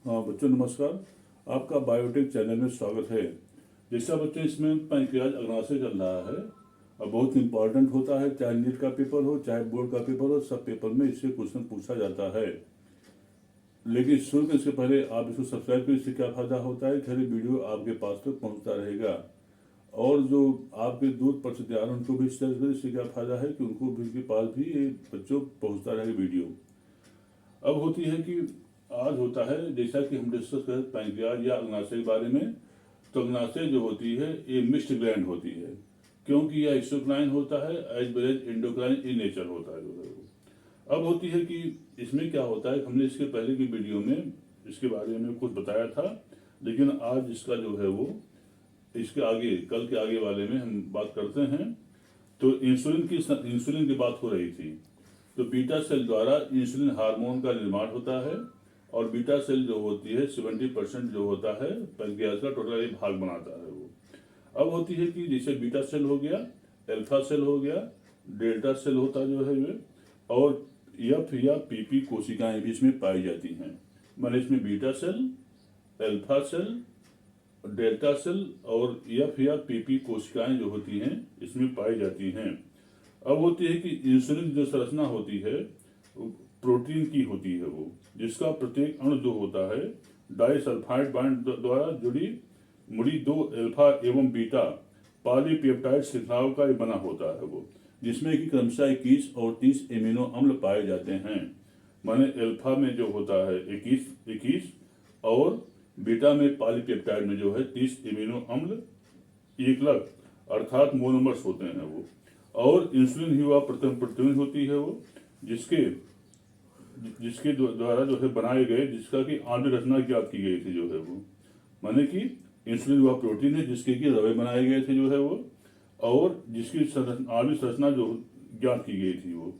हाँ बच्चों नमस्कार। आपका बायोटेक चैनल में स्वागत है। जैसा बच्चों इसमें पैंक्रियाज अग्नाशय चल रहा है और बहुत इंपॉर्टेंट होता है, चाहे नीट का पेपर हो चाहे बोर्ड का पेपर हो, सब पेपर में इससे क्वेश्चन पूछा जाता है। लेकिन शुरू करने से पहले आप इसको सब्सक्राइब करें। इससे क्या फायदा होता है, खैर वीडियो आपके पास तक पहुंचता रहेगा और जो आपके दूर पर से तैयार उनको भी शेयर करें। इससे क्या फायदा है कि उनको भी के पास भी ये बच्चों पहुंचता रहेगा वीडियो। अब होती है कि आज होता है, जैसा कि हम डिस्कस करें पैंक्रियाज या अग्नाशय के बारे में, तो अग्नाशय जो होती है ये मिक्स्ड ग्लैंड होती है, क्योंकि यह एक्सोक्राइन होता है as well as endocrine in nature होता है जो है वो। अब होती है कि इसमें क्या होता है, हमने इसके पहले की वीडियो में इसके बारे में कुछ बताया था, लेकिन आज इसका जो है वो इसके आगे कल के आगे वाले में हम बात करते हैं। तो इंसुलिन की बात हो रही थी। तो बीटा सेल द्वारा इंसुलिन हार्मोन का निर्माण होता है और बीटा सेल जो होती है 70% जो होता है पैंक्रियाज का टोटल एक भाग बनाता है वो। अब होती है कि जैसे बीटा सेल हो गया, अल्फा सेल हो गया, डेल्टा सेल होता जो है वे, और एफ या पीपी कोशिकाएं भी इसमें पाई जाती हैं। माने इसमें beta cell, alpha cell, delta cell और एफ या पीपी कोशिकाएं जो होती हैं इसमें पाई जाती हैं। अब होती है कि इंसुलिन जो संरचना होती है प्रोटीन की होती है वो, जिसका प्रत्येक अणु जो होता है डाइसल्फाइड बाइंड द्वारा जुड़ी मुड़ी दो अल्फा एवं बीटा पॉलीपेप्टाइड श्रृंखलाओं का बना होता है वो, जिसमें कि क्रमशः 21 और 30 एमिनो अम्ल पाए जाते हैं। माने अल्फा में जो होता है 21 और बीटा में पॉलीपेप्टाइड में जो है 30 एमिनो अम्ल एकलक अर्थात मोनोमर्स होते हैं वो। और इंसुलिन ही वह प्रथम प्रोटीन होती है वो, जिसके जिसके द्वारा जो है बनाए गए, जिसका कि आणविक रचना ज्ञात की गई थी जो है वो। माने कि इंसुलिन वह प्रोटीन है जिसके कि रवे बनाए गए थे जो है वो, और जिसकी आणविक संरचना जो ज्ञात की गई थी वो,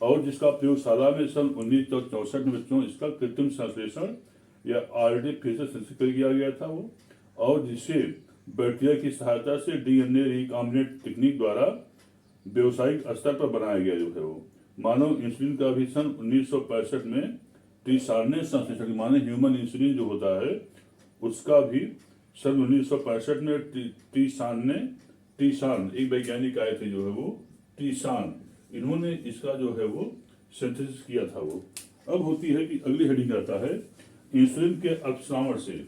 और जिसका प्रयोगशाला में सन 1964 में बच्चों इसका कृत्रिम संश्लेषण या आरडी फिर से संश्लेषण किया गया था वो, और जिसे बैक्टीरिया की सहायता से डीएनए रिकॉम्बिनेंट तकनीक द्वारा व्यवसायिक स्तर पर बनाया गया जो है वो। मानव इंसुलिन का भी सन 1965 में टीसार्ने संश्लेषण, माने ह्यूमन इंसुलिन जो होता है उसका भी सन 1965 में टीसान एक वैज्ञानिक आए थे जो है वो, टीसान, इन्होंने इसका जो है वो सिंथेसिस किया था वो। अब होती है कि अगली हेडिंग आता है इंसुलिन के अपस्रावण से।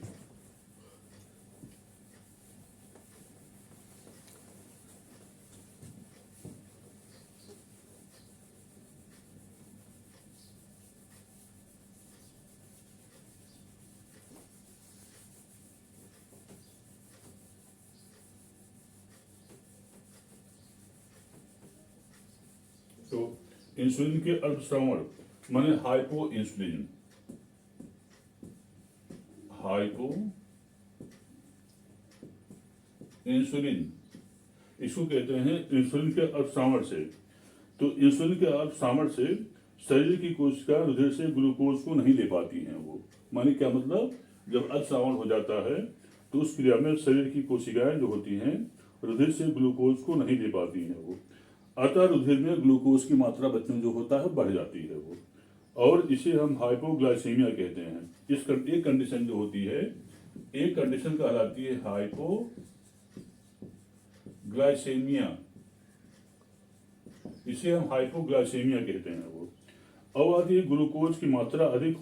तो इंसुलिन के अल्पश्रवण माने हाइपो इंसुलिन, इसको कहते हैं इंसुलिन के अल्पश्रवण से। तो इंसुलिन के अल्पश्रवण से शरीर की कोशिका रुधिर से ग्लूकोज को नहीं ले पाती हैं वो। माने क्या मतलब, जब अल्पश्रवण हो जाता है तो उस क्रिया में शरीर की कोशिकाएं जो होती हैं रुधिर से ग्लूकोज को नहीं ले पाती हैं वो, अतः रुधिर में ग्लूकोज की मात्रा बच्चों जो होता है बढ़ जाती है वो, और इसे हम हाइपोग्लाइसीमिया कहते हैं। इस एक कंडीशन जो होती है, एक कंडीशन कहलाती है हाइपोग्लाइसेमिया, इसे हम हाइपोग्लाइसेमिया कहते हैं वो। अब आती है ग्लूकोज की मात्रा अधिक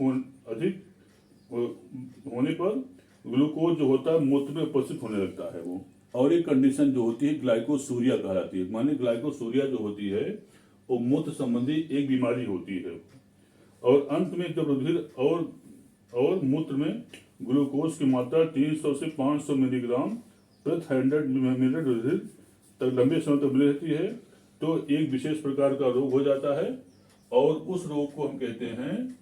होने पर ग्लूकोज जो होता है मूत्र में उपस्थित होने लगता है वो। और एक कंडीशन जो होती है ग्लाइकोसूरिया कहलाती है। माने ग्लाइकोसूरिया जो होती है वो मूत्र संबंधी एक बीमारी होती है। और अंत में जब रुधिर और मूत्र में ग्लूकोज की मात्रा 300 से 500 मिलीग्राम प्रति 100 मिनट रुधिर तक लंबे समय तक बनी रहती है, तो एक विशेष प्रकार का रोग हो जाता है, और उस रोग को हम कहते हैं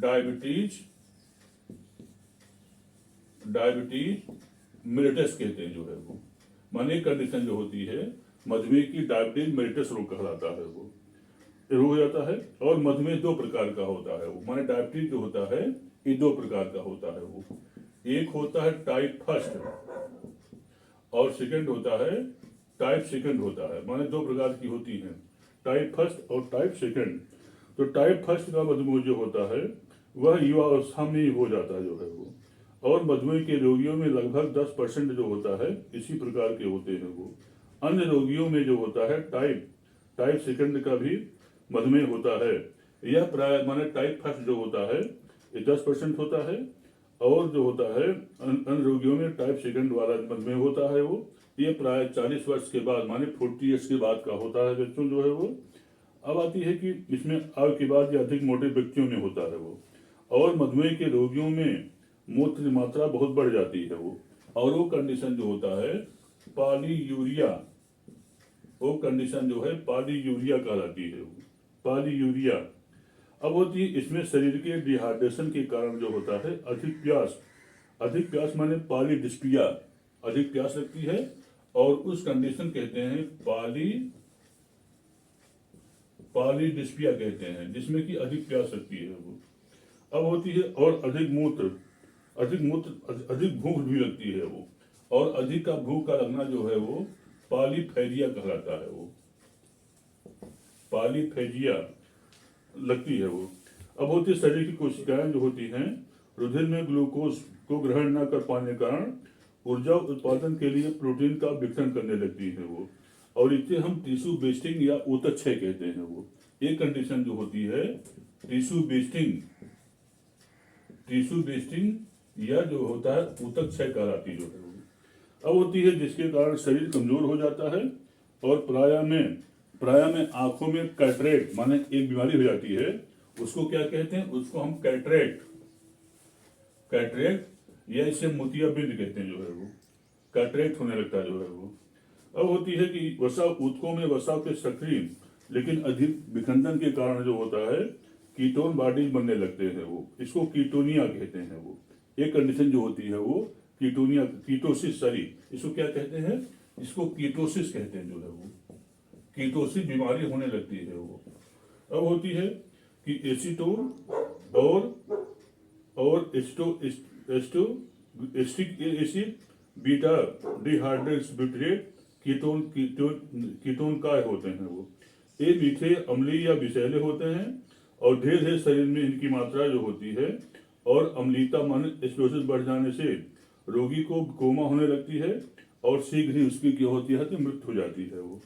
डायबिटीज मेलिटस कहते हैं जो है वो। माने कंडीशन जो होती है मधुमेह की डायबिटीज मेलिटस रोग कहलाता है वो, रोग हो जाता है। और मधुमेह दो प्रकार का होता है वो, माने डायबिटीज जो होता है ये दो प्रकार का होता है वो। एक होता है टाइप फर्स्ट और सेकंड होता है टाइप सेकंड होता है। माने दो प्रकार की होती हैं, टाइप फर्स्ट और टाइप सेकंड। तो टाइप फर्स्ट का मधुमेह जो होता है वह युवावस्था में ही हो जाता है जो है वो। और मधुमेह के रोगियों में लगभग 10% जो होता है इसी प्रकार के होते हैं वो। अन्य रोगियों में जो होता है टाइप सेकंड का भी मधुमेह होता है। यह प्राय माने टाइप फर्स्ट जो होता है ये 10% होता है, और जो होता है अन्य रोगियों में टाइप सेकंड वाला मधुमेह होता है वो, ये प्राय 40 वर्ष के बाद माने 40 ईयर्स के बाद का होता है बच्चों जो है वो। अब आती है कि इसमें आयु के बाद या अधिक मोटे व्यक्तियों में होता है वो। और मधुमेह के रोगियों में मूत्र की मात्रा बहुत बढ़ जाती है वो, और वो कंडीशन जो होता है पॉलीयूरिया, वो कंडीशन जो है पॉलीयूरिया कहलाती है वो, पॉलीयूरिया। अब होती है इसमें शरीर के डिहाइड्रेशन के कारण जो होता है अधिक प्यास माने पॉलीडिस्पिया, अधिक प्यास लगती है, और उस कंडीशन कहते हैं पॉलीडिस्पिया कहते हैं, जिसमें कि अधिक प्यास लगती है वो। अब होती है और अधिक भूख भी लगती है वो, और अधिक का भूख का लगना जो है वो पॉलीफेजिया कहलाता है वो, पॉलीफेजिया लगती है वो। अब होती है शरीर की कोशिकाएं जो होती हैं रुधिर में ग्लूकोज को ग्रहण न कर पाने के कारण ऊर्जा उत्पादन के लिए प्रोटीन का विघटन करने लगती है वो, और इसे हम टिश्यू वेस्टिंग या ऊतकक्षय कहते हैं वो। ये कंडीशन जो होती है टिश्यू वेस्टिंग या जो होता है ऊतकक्षय कहलाती जो है वो। अब होती है जिसके कारण शरीर कमजोर हो जाता है, और प्राय में आंखों में कैटरेक्ट माने एक बीमारी हो जाती है, उसको क्या कहते हैं, उसको हम कैटरेक्ट या इसे मोतियाबिंद कहते हैं जो है वो, कैटरेक्ट होने लगता है जो है वो। अब होती है कि ऊतकों में वसा के सक्रिय लेकिन अधिक विखंडन के कारण जो होता है कीटोन बॉडीज बनने लगते हैं वो, इसको कीटोनिया कहते हैं वो। एक कंडीशन जो होती है वो कीटोसिस, इसको क्या कहते हैं, इसको कीटोसिस कहते हैं जो है वो, कीटोसिस बीमारी होने लगती है वो। अब होती है कि एसीटोन और एस्टिक एसिड बीटा डिहाइड्रोक्सीब्यूटारेट कीटोन काय होते हैं वो। ये मीठे, अम्लीय या विषैले होते हैं, और ढेर शरीर में इनकी मात्रा जो होती है, और अम्लीयता माने एक्सप्लोसिव बढ़ जाने से रोगी को कोमा होने लगती है, और शीघ्र ही उसकी क्या होती है कि मृत्यु हो जाती है वो।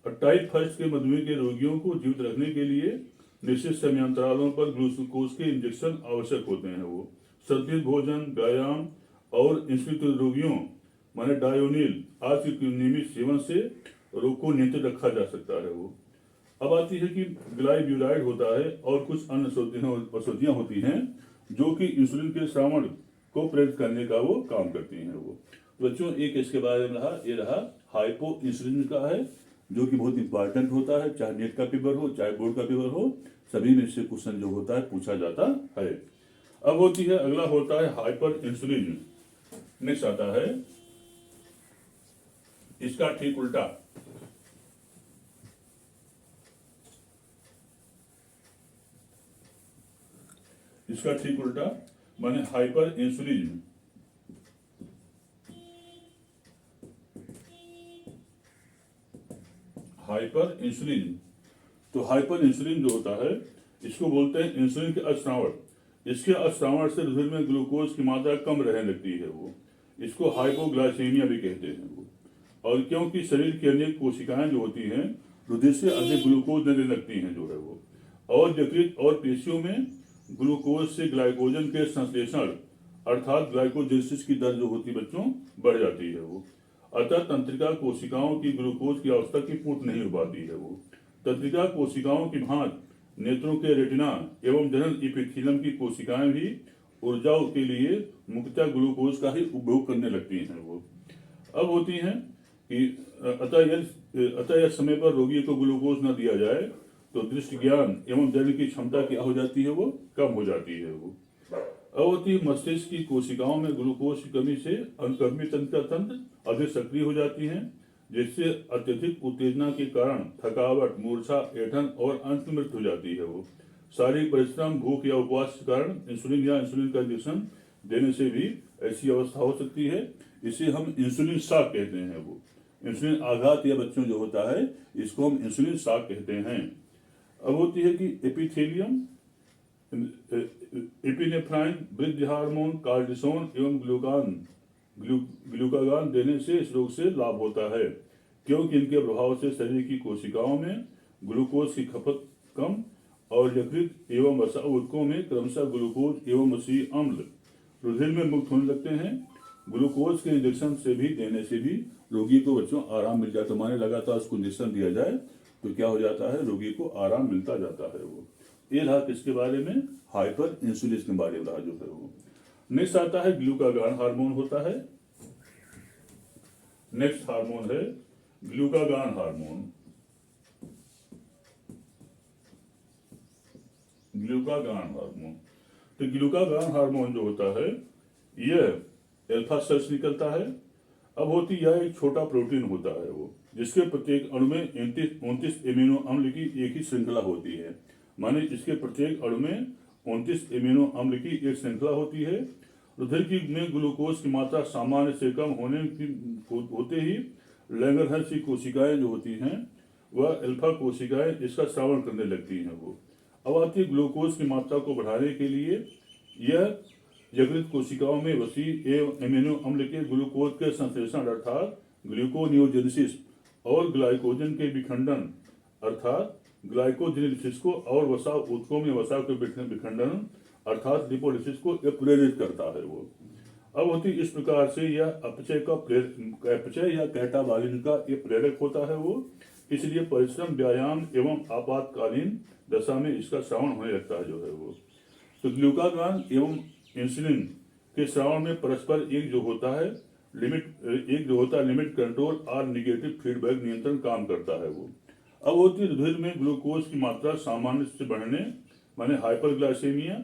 और टाइप फर्स्ट के मधुमेह के रोगियों को जीवित रखने के लिए निश्चित समयांतरालों पर ग्लूकोज के इंजेक्शन आवश्यक होते हैं वो। संतुलित भोजन, व्यायाम और इंसुलिन रोगियों माने डायोनिल आदि के नियमित सेवन से रोग को नियंत्रित रखा जा सकता है वो। अब आती है कि ग्लाइब्यूराइड होता है, और कुछ अन्य औषधियां होती हैं जो कि इंसुलिन के श्रावण को प्रेरित करने का वो काम करती हैं वो। बच्चों एक इसके बारे में ये रहा हाइपो इंसुलिन का है, जो कि बहुत इंपॉर्टेंट होता है, चाहे नेट का पेपर हो चाहे बोर्ड का पेपर हो, सभी में इससे क्वेश्चन जो होता है पूछा जाता है। अब होती है अगला होता है हाइपर इंसुलिन। नेक्स्ट आता है इसका ठीक उल्टा, इसका ठीक उल्टा माने हाइपर इंसुलिन। हाइपर इंसुलिन, तो हाइपर इंसुलिन जो होता है इसको बोलते हैं इंसुलिन के अश्रावण। इसके अश्रावण से रुधिर में ग्लूकोज की मात्रा कम रहने लगती है वो, इसको हाइपोग्लाइसीमिया भी कहते हैं वो। और क्योंकि शरीर की अनेक कोशिकाएं जो होती हैं रुधिर से अधिक ग्लूकोज देने लगती हैं जो है वो, और यकृत और पेशियों में ग्लूकोज से ग्लाइकोजन के संश्लेषण अर्थात ग्लाइकोजेसिस की दर जो होती बच्चों बढ़ जाती है वो। अतः तंत्रिका कोशिकाओं की ग्लूकोज की आवश्यकता की पूर्ति नहीं हो पाती है वो। तंत्रिका कोशिकाओं की भांति नेत्रों के रेटिना एवं जनन एपिथेलियम की कोशिकाएं भी ऊर्जा के लिए मुख्यतः ग्लूकोज का ही उपभोग करने लगती हैं वो। अब होती हैं कि अतः यह समय पर रोगी को ग्लूकोज न दिया जाए तो दृष्टि ज्ञान एवं जनन की क्षमता क्या हो जाती है वो कम हो जाती है वो। अब होती है मस्तिष्क की कोशिकाओं में ग्लूकोज की कमी से अनुकर्मी तंत्र अधिक सक्रिय हो जाती हैं, जिससे अत्यधिक उत्तेजना के कारण थकावट, मूर्छा, ऐंठन और अंत में मृत्यु हो जाती है वो। शारीरिक परिश्रम, भूख या उपवास के कारण इंसुलिन या इंसुलिन का इंजेक्शन देने से भी ऐसी अवस्था हो सकती है। इसे हम इंसुलिन शॉक कहते हैं वो। इंसुलिन आघात या बच्चों जो होता है इसको हम इंसुलिन शॉक कहते हैं। अब होती है कि एपिथेलियम एपिनेफ्राइन, वृद्धि हार्मोन, कार्टिसोन एवं ग्लूकागान देने से इस रोग से लाभ होता है, क्योंकि इनके प्रभाव से शरीर की कोशिकाओं में ग्लूकोज की खपत कम और यकृत एवं वसा ऊतकों में क्रमशः ग्लूकोज एवं मसीह अम्ल रुधिर में मुक्त होने लगते हैं। ग्लूकोज के इंजेक्शन से भी देने से भी रोगी को बच्चों आराम मिल जाता है। माने लगातार उसको इंजेक्शन दिया जाए तो क्या हो जाता है, रोगी को आराम मिलता जाता है। वो ये रहा किसके बारे में, हाइपर इंसुलिन के बारे में रहा जो है वो। नेक्स्ट आता है ग्लूकागान हार्मोन होता है। नेक्स्ट हार्मोन है ग्लूकागान हार्मोन। ग्लूकागान हार्मोन, तो ग्लूकागान हार्मोन जो होता है यह अल्फा सेल्स निकलता है। अब होती यह एक छोटा प्रोटीन होता है वो, जिसके प्रत्येक अणु में 29 एमिनो अम्ल की एक ही श्रृंखला होती है। माने इसके प्रत्येक अणु में 29 एमिनो अम्ल की एक श्रृंखला होती है। रुधिर की में ग्लूकोज की मात्रा सामान्य से कम होते ही लैंगरहंस की कोशिकाएं जो होती हैं वह अल्फा कोशिकाएं इसका श्रावण करने लगती हैं। वो अब आती है ग्लूकोज की मात्रा को बढ़ाने के लिए यह यकृत कोशिकाओं में वसी एवं एमिनो अम्ल के ग्लूकोज के संश्लेषण अर्थात ग्लूकोनियोजेनेसिस और ग्लाइकोजन के विखंडन अर्थात ग्लाइकोजेनेसिस को और वसा ऊतकों में वसा के विखंडन अर्थात लिपोलिसिस को प्रेरित करता है। वो अब होती इस प्रकार से यह अपचय या कैटाबालिन का एक प्रेरक होता है। वो इसलिए परिश्रम, व्यायाम एवं आपातकालीन दशा में इसका श्रावण होने लगता है जो है वो। तो ग्लूकागान एवं इंसुलिन के श्रावण में परस्पर एक जो होता है लिमिट कंट्रोल और निगेटिव फीडबैक नियंत्रण काम करता है। वो अब होती रुधिर में ग्लूकोज की मात्रा सामान्य से बढ़ने माने हाइपरग्लाइसेमिया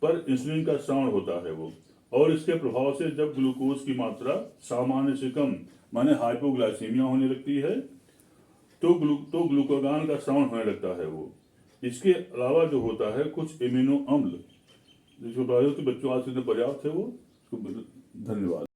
पर इंसुलिन का श्रावण होता है। वो और इसके प्रभाव से जब ग्लूकोज की मात्रा सामान्य से कम माने हाइपोग्लाइसेमिया होने लगती है तो ग्लूकागान का श्रावण होने लगता है। वो इसके अलावा जो होता है कुछ एमिनो अम्ल जिसको बच्चों आज के दिन पर्याप्त है वो। धन्यवाद।